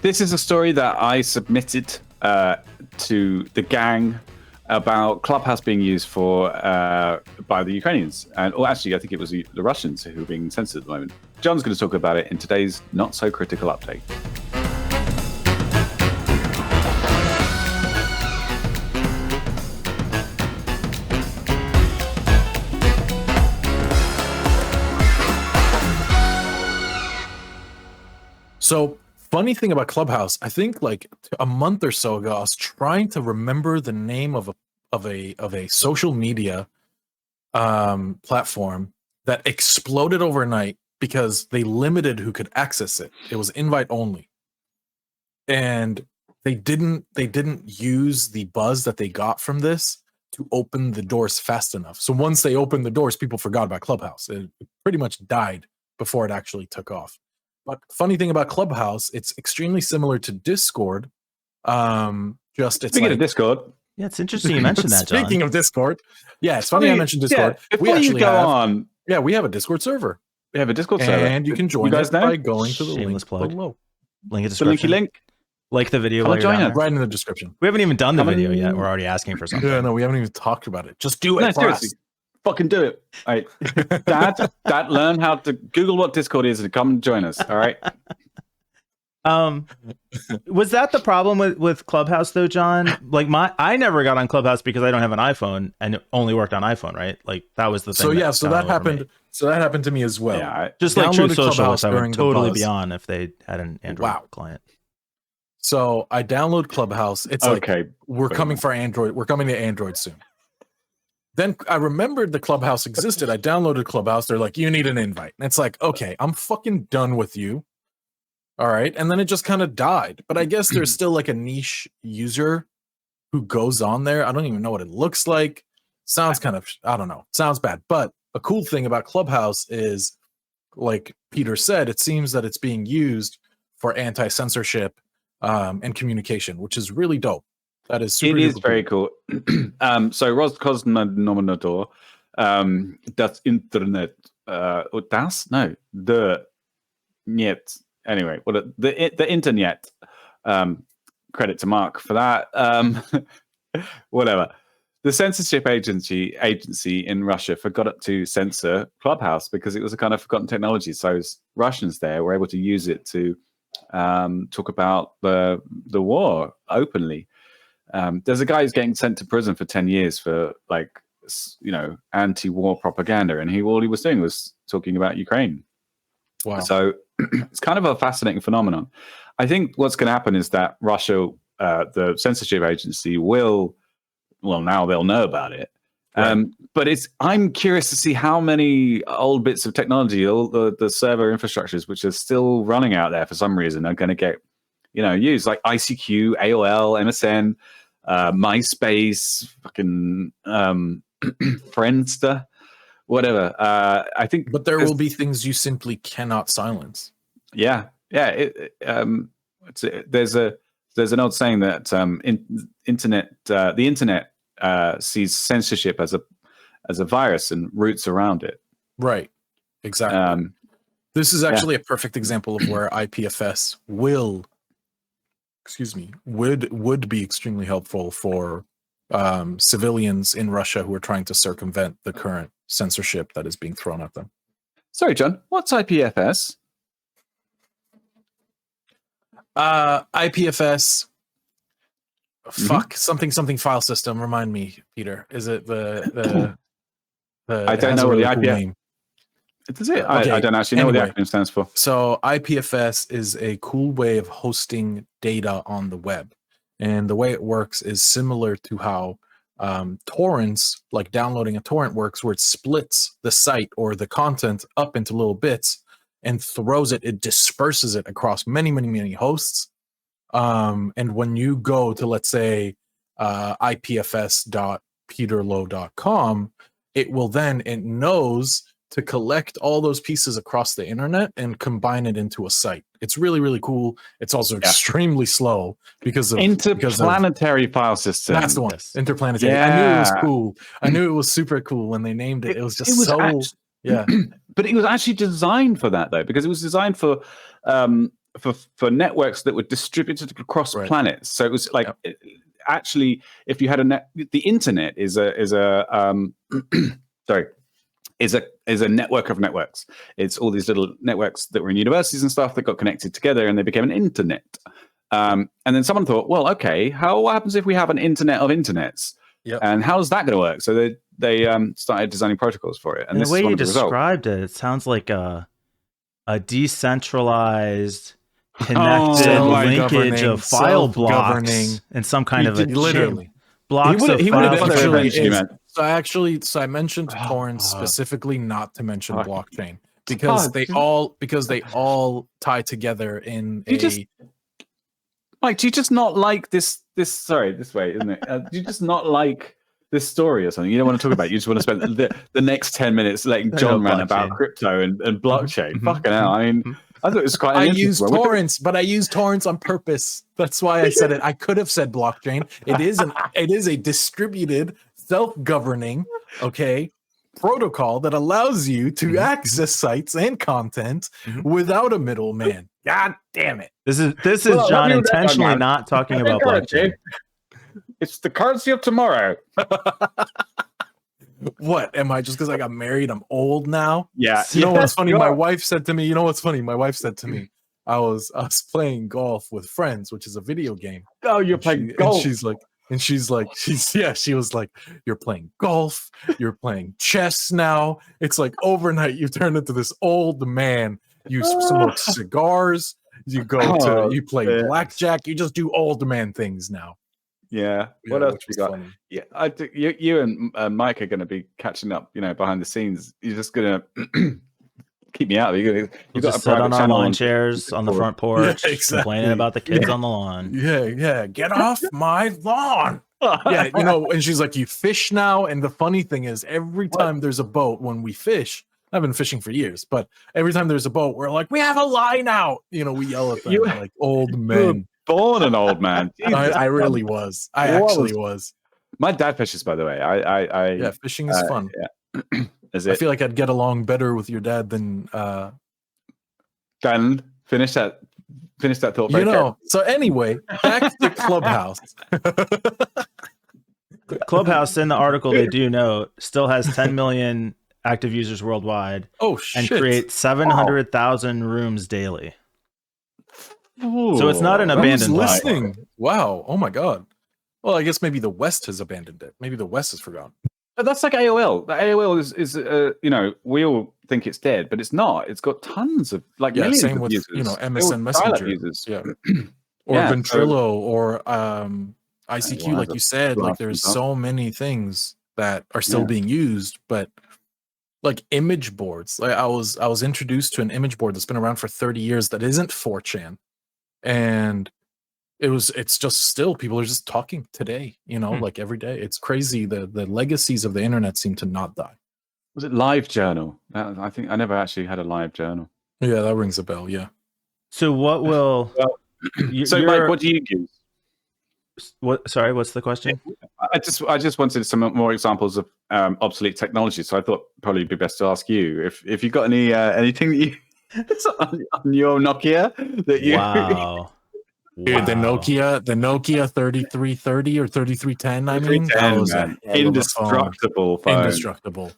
This is a story that I submitted to the gang about Clubhouse being used for by the Ukrainians, and actually, I think it was the Russians who are being censored at the moment. John's going to talk about it in today's Not So Critical update. So, funny thing about Clubhouse, I think like a month or so ago, I was trying to remember the name of a social media platform that exploded overnight because they limited who could access it. It was invite only, and they didn't use the buzz that they got from this to open the doors fast enough. So once they opened the doors, people forgot about Clubhouse. It pretty much died before it actually took off. But funny thing about Clubhouse, it's extremely similar to Discord. Just it's Speaking of Discord, yeah, it's interesting you mentioned that, John. Speaking of Discord, yeah, it's funny I mentioned Discord. Yeah, before you go on, yeah, we have a Discord server. We have a Discord server, and you can join us by going to the link below. Link in the description. Link. Like the video. While join us right in the description. We haven't even done the video yet. We're already asking for something. Yeah, no, we haven't even talked about it. Just do it. Seriously. Fucking do it. All right. Dad, learn how to Google what Discord is and come join us. All right. Was that the problem with Clubhouse though, John? Like I never got on Clubhouse because I don't have an iPhone and it only worked on iPhone, right? Like that was the thing. So yeah, so that happened. So that happened to me as well. Yeah, just like True Social, which I would totally be on if they had an Android client. So I download Clubhouse. It's okay. Like we're coming for Android. We're coming to Android soon. Then I remembered the Clubhouse existed. I downloaded Clubhouse. They're like, you need an invite. And it's like, okay, I'm fucking done with you. All right. And then it just kind of died. But I guess there's still like a niche user who goes on there. I don't even know what it looks like. Sounds kind of, I don't know. Sounds bad. But a cool thing about Clubhouse is, like Peter said, it seems that it's being used for anti-censorship and communication, which is really dope. That is super. It is very cool. So Roscosmonautor, das Internet, the Niet. Anyway, the internet. Credit to Mark for that. Whatever. The censorship agency in Russia forgot to censor Clubhouse because it was a kind of forgotten technology. So Russians there were able to use it to talk about the war openly. There's a guy who's getting sent to prison for 10 years for anti-war propaganda, and all he was doing was talking about Ukraine. Wow. So it's kind of a fascinating phenomenon. I think what's going to happen is that Russia, the censorship agency, now they'll know about it. Right. But I'm curious to see how many old bits of technology, all the server infrastructures, which are still running out there for some reason, are going to get used, like ICQ, AOL, MSN, MySpace, fucking Friendster, whatever. I think, but there will be things you simply cannot silence. Yeah. There's an old saying that the internet sees censorship as a virus and roots around it. Right. Exactly. This is actually a perfect example of where IPFS would be extremely helpful for civilians in Russia who are trying to circumvent the current censorship that is being thrown at them. Sorry, John, what's IPFS? IPFS, something file system. Remind me, Peter. Is it the I don't know what the IPFS. Does it? Okay. I don't actually know what the acronym stands for. So IPFS is a cool way of hosting data on the web. And the way it works is similar to how torrents, like downloading a torrent, works, where it splits the site or the content up into little bits and throws it disperses it across many, many, many hosts. And when you go to, let's say, ipfs.peterlowe.com, it knows to collect all those pieces across the internet and combine it into a site. It's really, really cool. It's also extremely slow because of interplanetary file system. That's the one. Interplanetary. Yeah. I knew it was cool. I knew it was super cool when they named it. It was just But it was actually designed for that, though, because it was designed for for networks that were distributed across planets. So it was like actually, if you had the internet is a network of networks. It's all these little networks that were in universities and stuff that got connected together, and they became an internet. And then someone thought, well, okay, what happens if we have an internet of internets? Yep. And how's that going to work? So they started designing protocols for it. And the way you described it sounds like a decentralized, connected linkage of file blocks and some kind of a literally blocks of files. So I mentioned torrents specifically not to mention blockchain because they all tie together in Mike, do you just not like this? Sorry, this way, isn't it? Do you just not like this story or something? You don't want to talk about it. You just want to spend the next 10 minutes letting John rant about crypto and blockchain. Fucking hell! I mean, I thought it was quite. I use torrents, but I use torrents on purpose. That's why I said it. I could have said blockchain. It is a distributed, self-governing, protocol that allows you to access sites and content without a middleman. God damn it! This is John intentionally not talking about blockchain. It's the currency of tomorrow. What am I? Just because I got married, I'm old now? Yeah. You know what's funny? My wife said to me. You know what's funny? My wife said to me, I was playing golf with friends, which is a video game. Oh, you're playing golf. And she's like, she was like, you're playing golf, you're playing chess now. It's like overnight you turn into this old man. You smoke cigars, you play blackjack, you just do old man things now. Yeah. What else we got? Funny. Yeah, I think you and Mike are going to be catching up, behind the scenes. You're just going to keep me out. You got to sit on our lawn chairs on the front porch, complaining about the kids on the lawn. Yeah. Get off my lawn. Yeah, and she's like, you fish now. And the funny thing is, every time there's a boat, when we fish, I've been fishing for years, but every time there's a boat, we're like, we have a line out. We yell at them like old men. Born an old man. I really was. I actually was. My dad fishes, by the way. Yeah, fishing is fun. Yeah. I feel like I'd get along better with your dad than Dan, finish that thought. So anyway, back to Clubhouse. Clubhouse, in the article, they do note, still has 10 million active users worldwide. Oh shit! And creates 700,000 rooms daily. Ooh, so it's not an abandoned listening. Wow! Oh my god. Well, I guess maybe the West has abandoned it. Maybe the West has forgotten. But that's like AOL. The AOL is we all think it's dead, but it's not. It's got tons of millions same of with users. MSN Messenger users. Yeah. Or Ventrilo or ICQ, like you said. Like there's so many things that are still being used, but like image boards. Like I was introduced to an image board that's been around for 30 years that isn't 4chan, and it's just still people are just talking today, like every day. It's crazy. The legacies of the internet seem to not die. Was it LiveJournal? I think I never actually had a LiveJournal. Yeah, that rings a bell. Yeah. So what will? Mike, what do you use? What? Sorry, what's the question? I just wanted some more examples of obsolete technology. So I thought probably it'd be best to ask you if you got anything that you on your Nokia that you. Wow. Dude, the Nokia 3330 or 3310. I mean, that was indestructible phone. Indestructible.